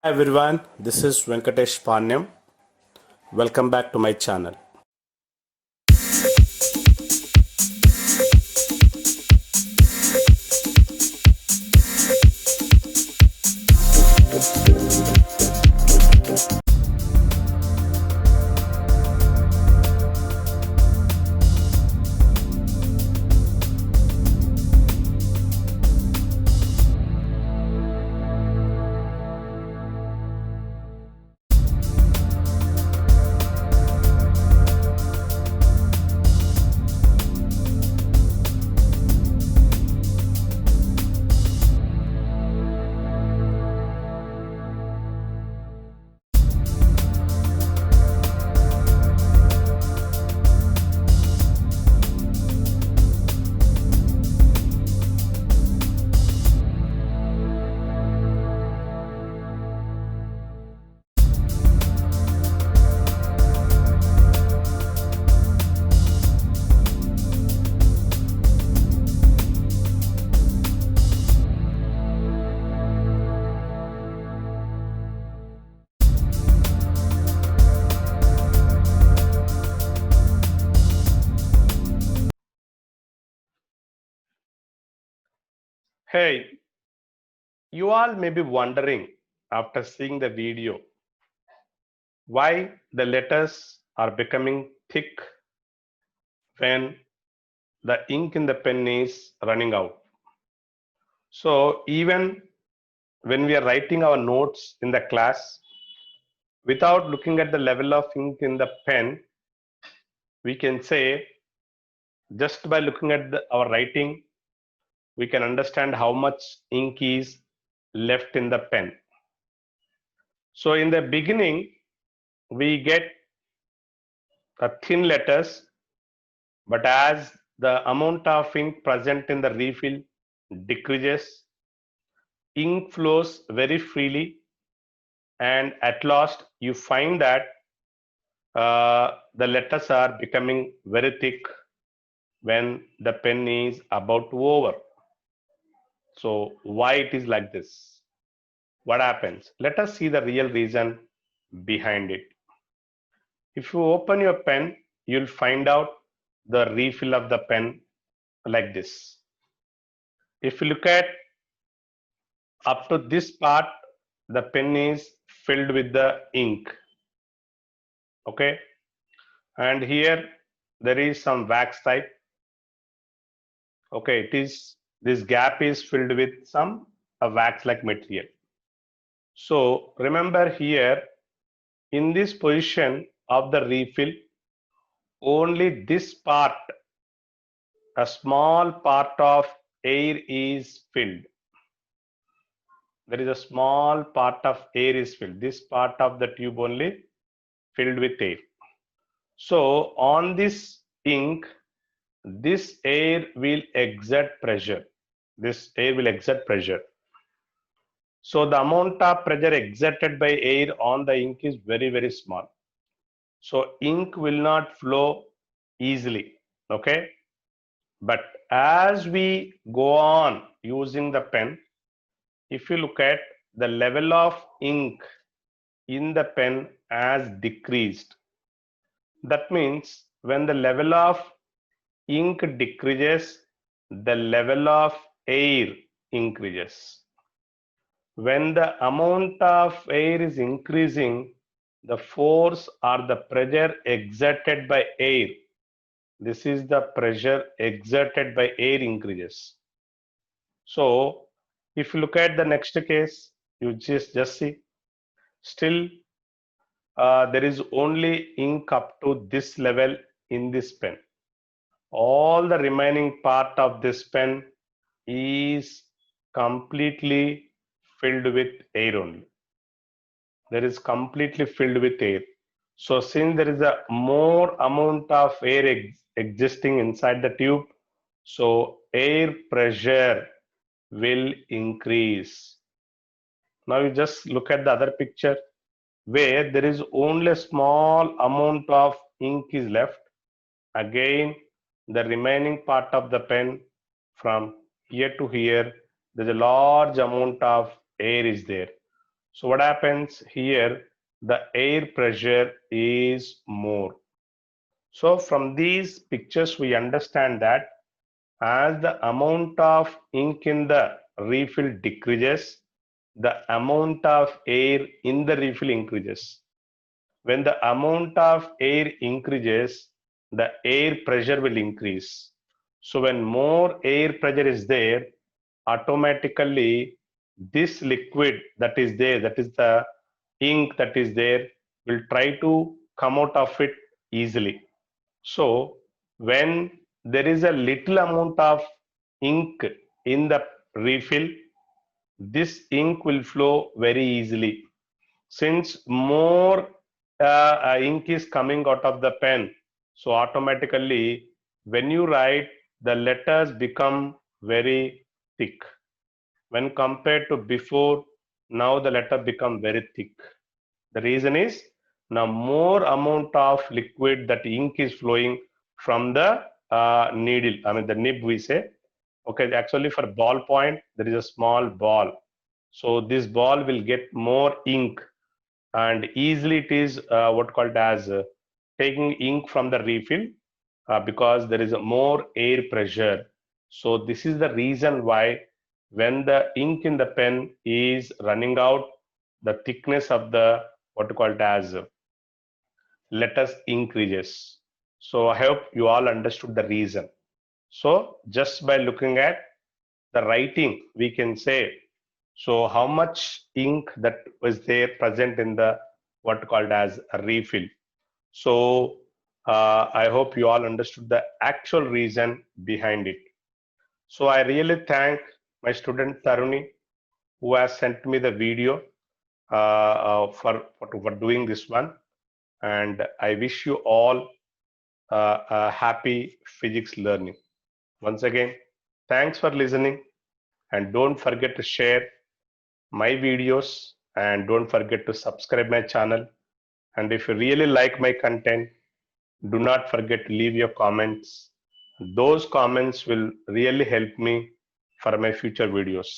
Hi everyone, this is Venkatesh Panyam. Welcome back to my channel. Hey, you all may be wondering after seeing the video why the letters are becoming thick when the ink in the pen is running out. So, even when we are writing our notes in the class, without looking at the level of ink in the pen, we can say just by looking at our writing, we can understand how much ink is left in the pen. So in the beginning, we get a thin letters, but as the amount of ink present in the refill decreases, ink flows very freely, and at last you find that the letters are becoming very thick when the pen is about to over. So why it is like this? What happens? Let us see the real reason behind it. If you open your pen, you'll find out the refill of the pen like this. If you look at up to this part, the pen is filled with the ink. Okay, and here there is some wax type. Okay, it is this gap is filled with some wax like material. So remember here in this position of the refill, only this part, a small part of air is filled. There is a small part of air is filled. This part of the tube only filled with air. So on this ink, this air will exert pressure. This air will exert pressure. So the amount of pressure exerted by air on the ink is very, very small. So ink will not flow easily. Okay. But as we go on using the pen, if you look at the level of ink in the pen has decreased. That means when the level of ink decreases, the level of air increases. When the amount of air is increasing, the force or the pressure exerted by air, this is the pressure exerted by air increases. So if you look at the next case, you just see still there is only ink up to this level in this pen. All the remaining part of this pen is completely filled with air only. There is completely filled with air. So since there is a more amount of air existing inside the tube, so air pressure will increase. Now you just look at the other picture where there is only a small amount of ink is left. Again, the remaining part of the pen from here to here, there's a large amount of air is there. So what happens here? The air pressure is more. So from these pictures, we understand that as the amount of ink in the refill decreases, the amount of air in the refill increases. When the amount of air increases, the air pressure will increase. So when more air pressure is there, automatically this liquid that is there, that is the ink that is there, will try to come out of it easily. So when there is a little amount of ink in the refill, this ink will flow very easily. Since more ink is coming out of the pen, so automatically when you write, the letters become very thick. When compared to before, now the letter become very thick. The reason is now more amount of liquid, that ink is flowing from the needle, I mean the nib we say. Okay, actually for ballpoint there is a small ball, so this ball will get more ink, and easily it is what called as taking ink from the refill because there is a more air pressure. So this is the reason why when the ink in the pen is running out, the thickness of the what called as letters increases. So I hope you all understood the reason. So just by looking at the writing, we can say, so how much ink that was there present in the what called as a refill. So I hope you all understood the actual reason behind it. So I really thank my student Taruni, who has sent me the video for doing this one. And I wish you all a happy physics learning. Once again, thanks for listening, and don't forget to share my videos, and don't forget to subscribe my channel. And if you really like my content, do not forget to leave your comments. Those comments will really help me for my future videos.